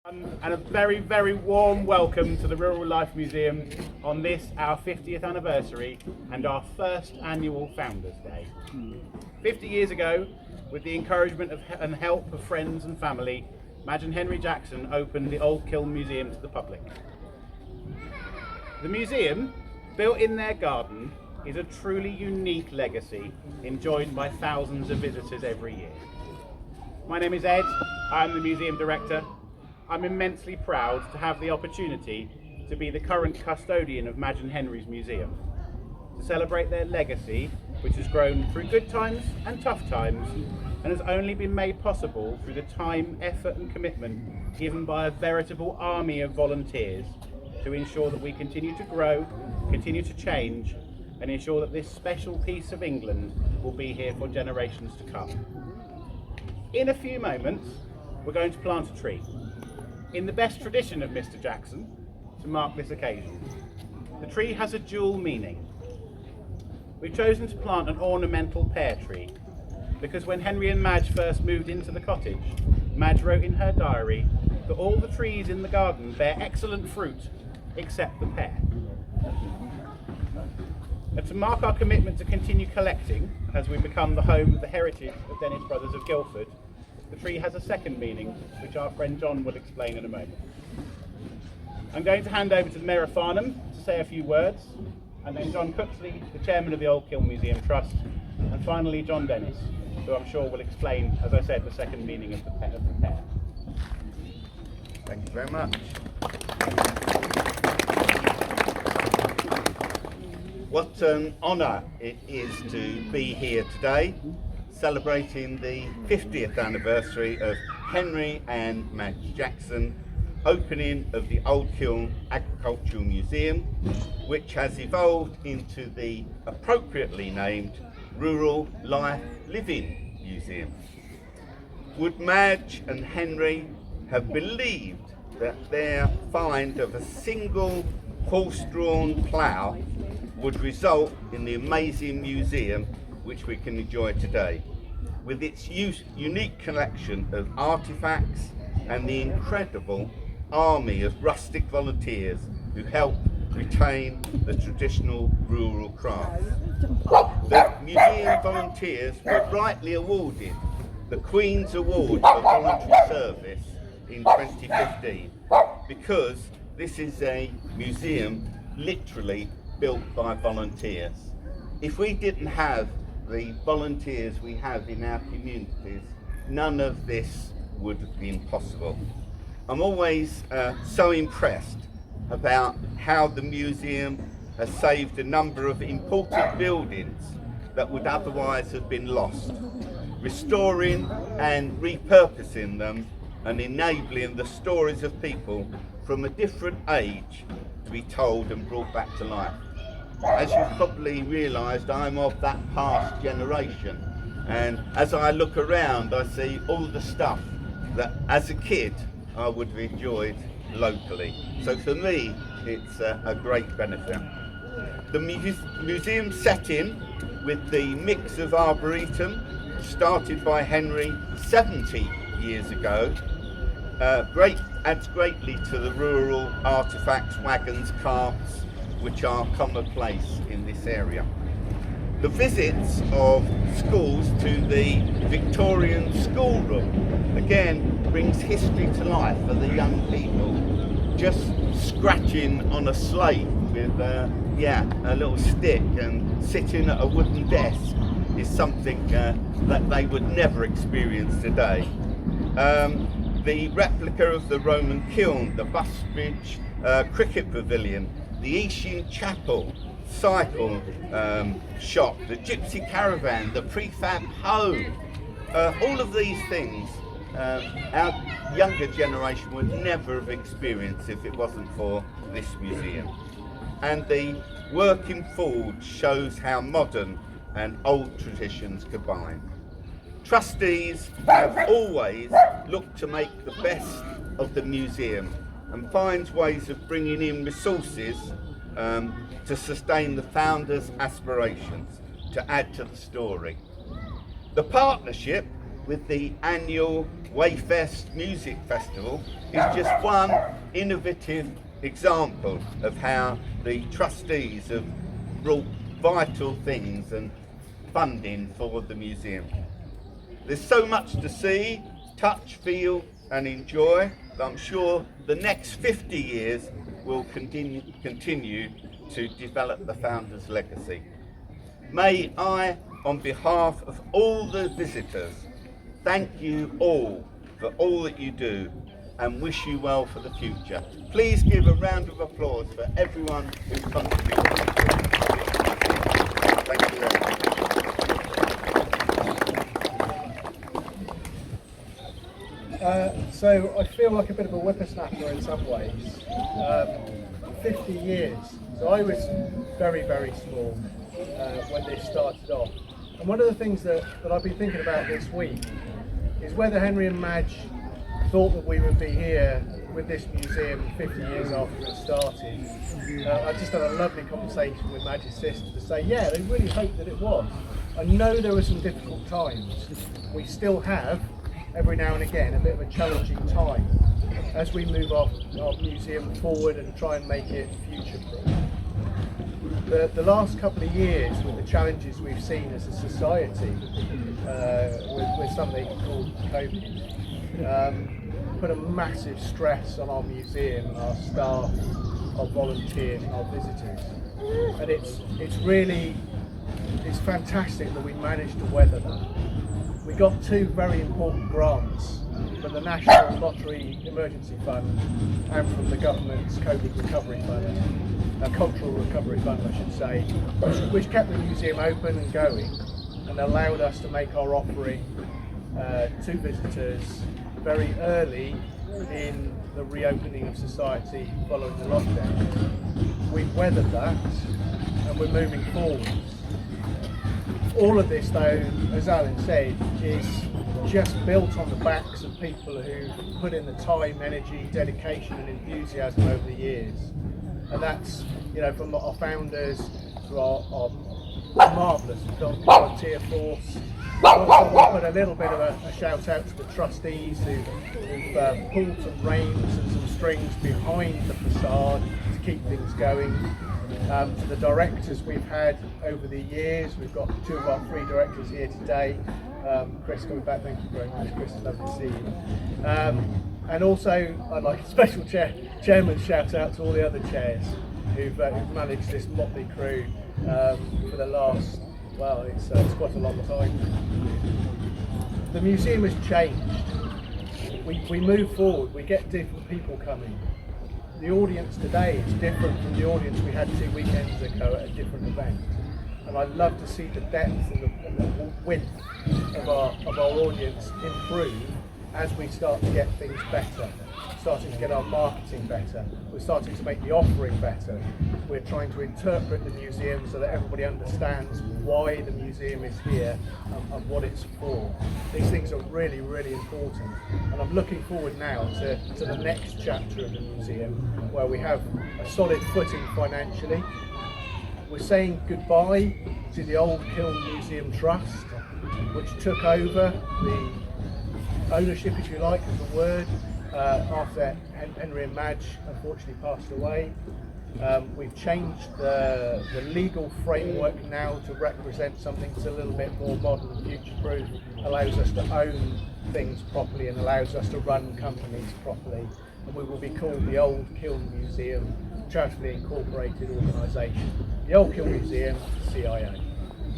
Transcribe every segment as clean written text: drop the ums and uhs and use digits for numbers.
And a very, very warm welcome to the Rural Life Museum on this, our 50th anniversary and our first annual Founders Day. 50 years ago, with the encouragement and help of friends and family, Madge and Henry Jackson opened the Old Kiln Museum to the public. The museum, built in their garden, is a truly unique legacy enjoyed by thousands of visitors every year. My name is Ed, I'm the museum director. I'm immensely proud to have the opportunity to be the current custodian of Madge and Henry's museum, to celebrate their legacy, which has grown through good times and tough times, and has only been made possible through the time, effort and commitment given by a veritable army of volunteers to ensure that we continue to grow, continue to change, and ensure that this special piece of England will be here for generations to come. In a few moments, we're going to plant a tree, in the best tradition of Mr. Jackson, to mark this occasion. The tree has a dual meaning. We've chosen to plant an ornamental pear tree because when Henry and Madge first moved into the cottage, Madge wrote in her diary that all the trees in the garden bear excellent fruit except the pear. And to mark our commitment to continue collecting as we become the home of the heritage of Dennis Brothers of Guildford, the tree has a second meaning, which our friend John will explain in a moment. I'm going to hand over to the Mayor of Farnham to say a few words, and then John Cooksley, the chairman of the Old Kiln Museum Trust, and finally John Dennis, who I'm sure will explain, as I said, the second meaning of the pear. Thank you very much. What an honour it is to be here today, celebrating the 50th anniversary of Henry and Madge Jackson opening of the Old Kiln Agricultural Museum, which has evolved into the appropriately named Rural Life Living Museum. Would Madge and Henry have believed that their find of a single horse-drawn plough would result in the amazing museum which we can enjoy today, with its unique collection of artefacts and the incredible army of rustic volunteers who help retain the traditional rural crafts. The museum volunteers were rightly awarded the Queen's Award for Voluntary Service in 2015 because this is a museum literally built by volunteers. If we didn't have the volunteers we have in our communities, none of this would have been possible. I'm always so impressed about how the museum has saved a number of important buildings that would otherwise have been lost, restoring and repurposing them and enabling the stories of people from a different age to be told and brought back to life. As you've probably realised, I'm of that past generation, and as I look around I see all the stuff that as a kid I would have enjoyed locally. So for me it's a great benefit. The museum setting, with the mix of arboretum started by Henry 70 years ago, adds greatly to the rural artefacts, wagons, carts which are commonplace in this area. The visits of schools to the Victorian schoolroom again brings history to life for the young people. Just scratching on a slate with a little stick and sitting at a wooden desk is something that they would never experience today. The replica of the Roman kiln, the Busbridge cricket pavilion, the Eshin Chapel cycle shop, the gypsy caravan, the prefab home, all of these things our younger generation would never have experienced if it wasn't for this museum. And the working forward shows how modern and old traditions combine. Trustees have always looked to make the best of the museum and finds ways of bringing in resources to sustain the founders' aspirations, to add to the story. The partnership with the annual Wayfest Music Festival is just one innovative example of how the trustees have brought vital things and funding for the museum. There's so much to see, touch, feel and enjoy that I'm sure the next 50 years will continue to develop the founder's legacy. May I, on behalf of all the visitors, thank you all for all that you do and wish you well for the future. Please give a round of applause for everyone who's contributed. Thank you very much. So I feel like a bit of a whippersnapper in some ways. 50 years. So I was very, very small when this started off. And one of the things that I've been thinking about this week is whether Henry and Madge thought that we would be here with this museum 50 years after it started. I just had a lovely conversation with Madge's sister to say, yeah, they really hoped that it was. I know there were some difficult times. We still have, every now and again, a bit of a challenging time as we move our museum forward and try and make it future-proof. The last couple of years, with the challenges we've seen as a society, with something called COVID, put a massive stress on our museum and our staff, our volunteers and our visitors. And it's fantastic that we managed to weather that. We got two very important grants from the National Lottery Emergency Fund and from the government's COVID Recovery Fund, Cultural Recovery Fund I should say, which kept the museum open and going and allowed us to make our offering to visitors very early in the reopening of society following the lockdown. We've weathered that and we're moving forward. All of this though, as Alan said, is just built on the backs of people who put in the time, energy, dedication and enthusiasm over the years. And that's, from our founders to our marvellous volunteer force. I also want to put a little bit of a shout out to the trustees who've pulled some reins and some strings behind the facade to keep things going. To the directors we've had over the years, we've got two of our three directors here today. Chris coming back, thank you very much. Chris, it's lovely to see you. And also I'd like a special chairman's shout out to all the other chairs who've managed this motley crew for the last, well, it's quite a long time. The museum has changed. We move forward, we get different people coming. The audience today is different from the audience we had 2 weekends ago at a different event. And I'd love to see the depth and the width of our audience improve as we start to get things better, starting to get our marketing better, we're starting to make the offering better, we're trying to interpret the museum so that everybody understands why the museum is here and what it's for. These things are really, really important, and I'm looking forward now to the next chapter of the museum where we have a solid footing financially. We're saying goodbye to the old Kiln Museum Trust, which took over the ownership, if you like, of the word, after Henry and Madge unfortunately passed away. We've changed the legal framework now to represent something that's a little bit more modern and future-proof, allows us to own things properly and allows us to run companies properly. And we will be called the Old Kiln Museum, charitably incorporated organisation. The Old Kiln Museum, CIA.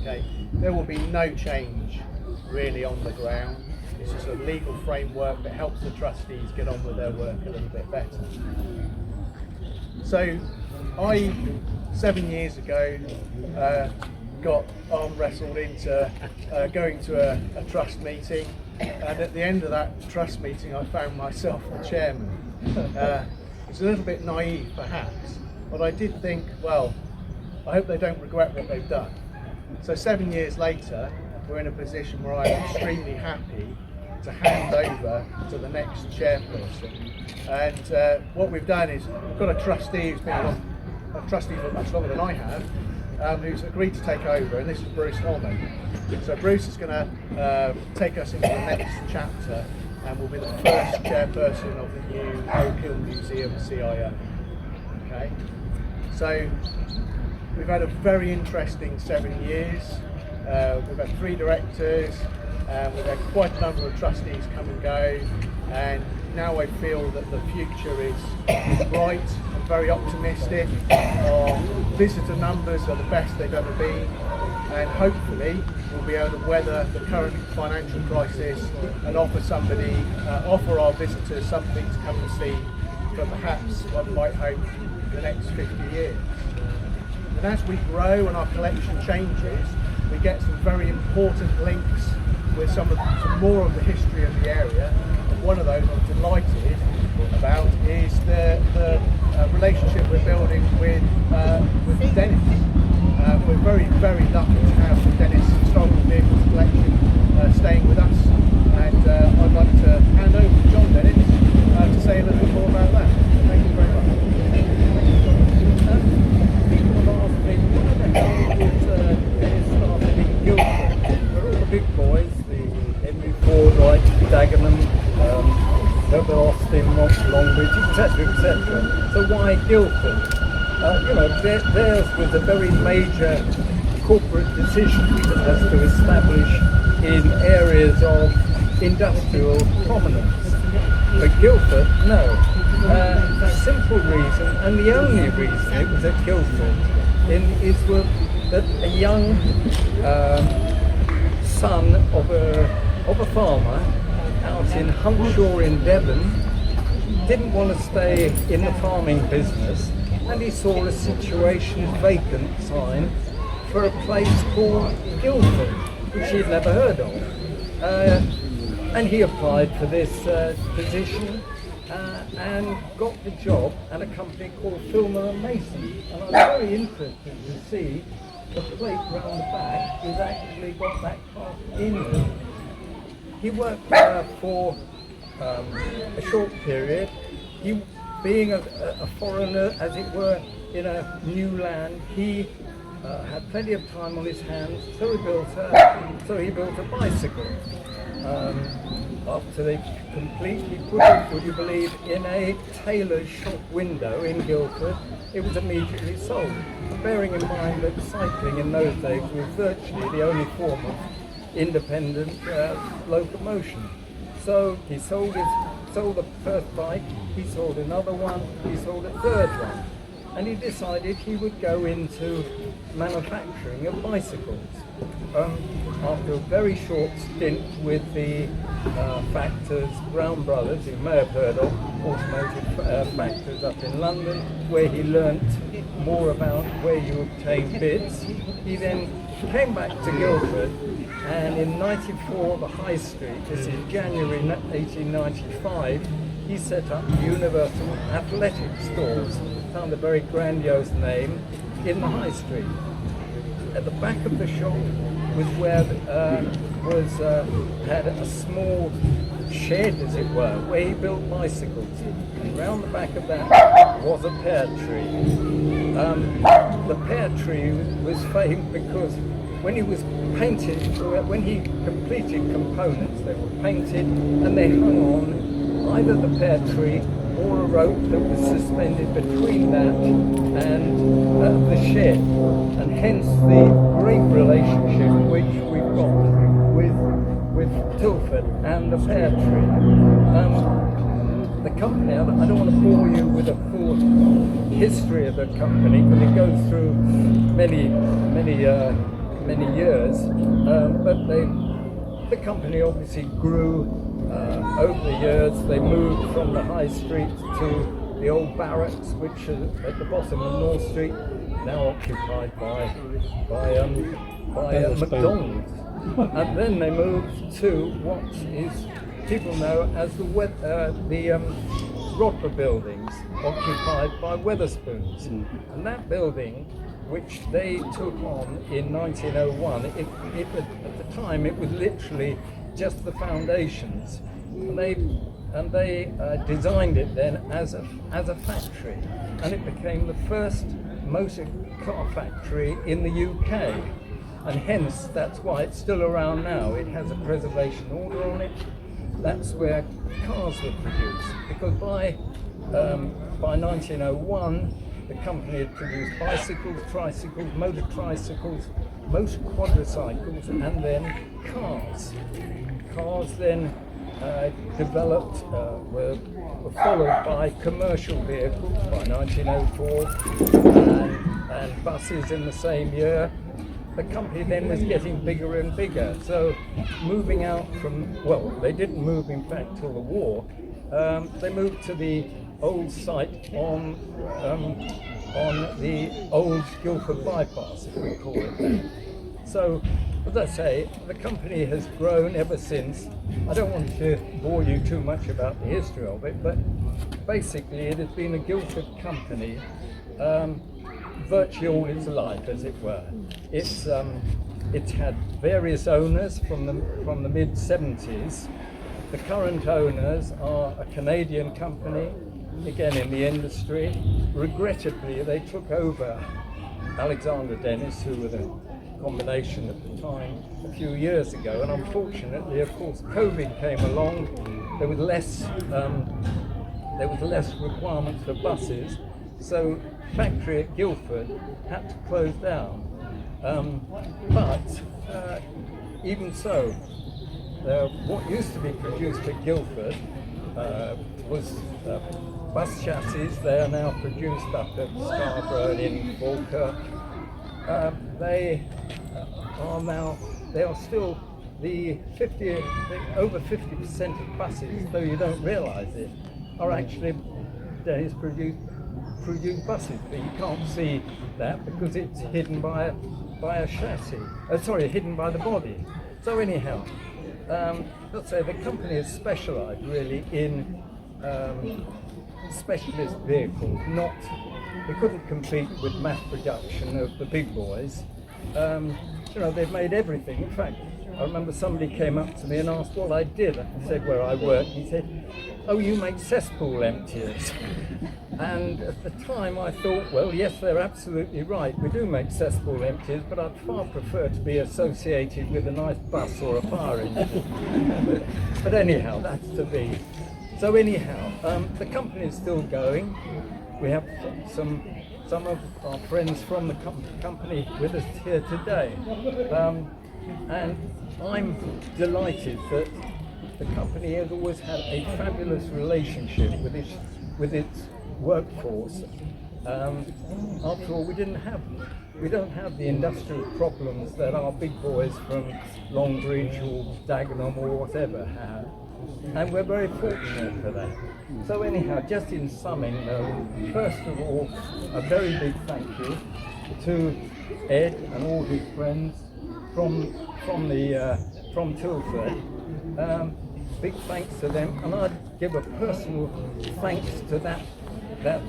Okay, there will be no change really on the ground. It's just a legal framework that helps the trustees get on with their work a little bit better. So I, 7 years ago, got arm wrestled into going to a trust meeting, and at the end of that trust meeting I found myself the chairman. It's a little bit naive perhaps, but I did think, well, I hope they don't regret what they've done. So 7 years later, we're in a position where I'm extremely happy to hand over to the next chairperson. And what we've done is we've got a trustee who's been a trustee for much longer than I have, who's agreed to take over, and this is Bruce Holman. So Bruce is going to take us into the next chapter, and will be the first chairperson of the new Oak Hill Museum CIO. Okay, so we've had a very interesting 7 years. We've had 3 directors, we've had quite a number of trustees come and go, and now I feel that the future is bright and very optimistic. Our visitor numbers are the best they've ever been, and hopefully we'll be able to weather the current financial crisis and offer our visitors something to come and see for perhaps, one might hope, the next 50 years. And as we grow and our collection changes, we get some very important links with some more of the history of the area. And one of those I'm delighted about is the relationship we're building with Dennis. We're very, very lucky to have the Dennis Historical Vehicles collection staying with us. And I'd like to hand over to John Dennis to say a little bit more about that. Thank you very much. People have asked me, why the hell did Dennis started in Guildford? Where all the big boys, the Henry Ford, Wright, Dagenham, Herbert Austin, Longbridge, etc., etc. So why Guildford? Theirs was a very major corporate decision as to establish in areas of industrial prominence. But Guildford, no. The simple reason, and the only reason it was at Guildford, is that a young son of a farmer out in Hunshaw in Devon didn't want to stay in the farming business, and he saw a situation vacant sign for a place called Guildford, which he'd never heard of. And he applied for this position and got the job at a company called Filmer and Mason. And I'm very interested to see the plate round the back has actually got that car in it. He worked for a short period. He, being a foreigner, as it were, in a new land, he had plenty of time on his hands, so he built a bicycle. After they completely put it, would you believe, in a tailor's shop window in Guildford, it was immediately sold. Bearing in mind that cycling in those days was virtually the only form of independent locomotion. So he sold the first bike, he sold another one, he sold a third one, and he decided he would go into manufacturing of bicycles. After a very short stint with the factors, Brown Brothers, you may have heard of, automotive factors up in London, where he learnt more about where you obtain bits. He then came back to Guildford, and in '94, the High Street, this is January 1895, he set up Universal Athletic Stores, found a very grandiose name, in the High Street. At the back of the shop was where had a small shed, as it were, where he built bicycles. And round the back of that was a pear tree. The pear tree was famed because when he was painted, when he completed components, they were painted and they hung on either the pear tree or a rope that was suspended between that and the shed, and hence the great relationship which we've got with Tilford and the pear tree. The company, I don't want to bore you with a full history of the company, but it goes through many years, but the company obviously grew over the years. They moved from the High Street to the old barracks, which is at the bottom of North Street, now occupied by McDonald's. And then they moved to what is people know as the Rodber buildings, occupied by Wetherspoons. And that building, which they took on in 1901, at the time it was literally just the foundations, and they designed it then as a factory, and it became the first motor car factory in the UK, and hence that's why it's still around now. It has a preservation order on it. That's where cars were produced, because by 1901 the company had produced bicycles, tricycles, motor tricycles, motor quadricycles, and then cars. Cars then developed, were followed by commercial vehicles by 1904, and buses in the same year. The company then was getting bigger and bigger, so moving out from, well, they didn't move in fact till the war. They moved to the old site on the old Guildford bypass, if we call it that. So, as I say, the company has grown ever since. I don't want to bore you too much about the history of it, but basically it has been a Guildford company virtually all its life, as it were. It's had various owners from the mid-70s. The current owners are a Canadian company, again in the industry. Regrettably, they took over Alexander Dennis, who were the combination at the time a few years ago, and unfortunately, of course, COVID came along. There was less requirements for buses, so factory at Guildford had to close down. But even so, what used to be produced at Guildford was bus chassis. They are now produced up at Scarborough and in Falkirk. They are still over 50% of buses, though you don't realise it, are actually Dennis produced buses, but you can't see that because it's hidden by a chassis. Hidden by the body. So anyhow, let's say the company is specialised really in specialist vehicles. They couldn't compete with mass production of the big boys. They've made everything. In fact, I remember somebody came up to me and asked what I did. I said where I worked. He said, "Oh, you make cesspool emptiers." And at the time I thought, well, yes, they're absolutely right. We do make cesspool emptiers, but I'd far prefer to be associated with a nice bus or a fire engine. but anyhow, that's to be. So anyhow, the company is still going. We have some of our friends from the company with us here today. And I'm delighted that the company has always had a fabulous relationship with its workforce. After all, we don't have the industrial problems that our big boys from Longbridge or Dagenham or whatever have, and we're very fortunate for that. So anyhow, just in summing though, first of all, a very big thank you to Ed and all his friends from Tilford. Big thanks to them, and I'd give a personal thanks to that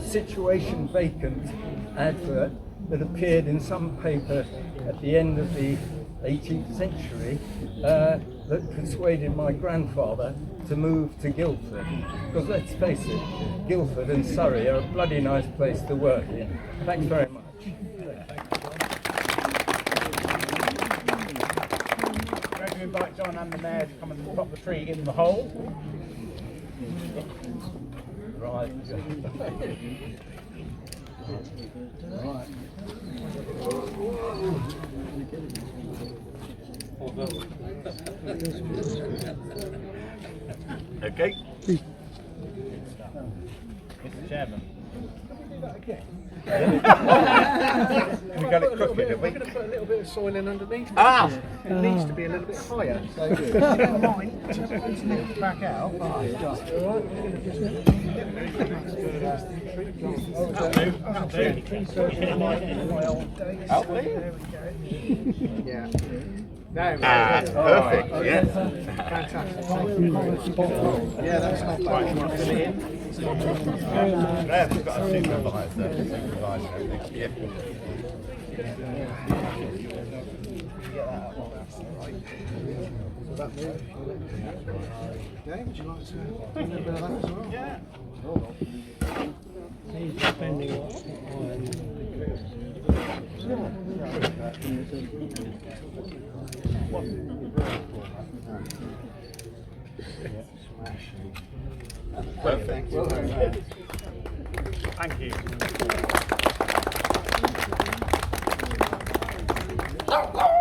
situation vacant advert that appeared in some paper at the end of the 18th century that persuaded my grandfather to move to Guildford. Because let's face it, Guildford and Surrey are a bloody nice place to work in. Thanks very much. We're going to invite John and the Mayor to come and pop the tree in the hole. Right. Right. Okay. Mr. Chairman. We got it crooked, didn't we? We're going to put a little bit of soil in underneath. Ah! It needs to be a little bit higher. So if you don't mind, just lift it back out. Yeah. There we go. That's perfect, yeah. Fantastic. Yeah, that's not bad. Right, you want to fill it in? Yeah, we've got a supervisor and everything. Yeah. Yeah, would you like to do a little bit of that as well? Yeah. He's depending on Perfect. Thank you. Oh,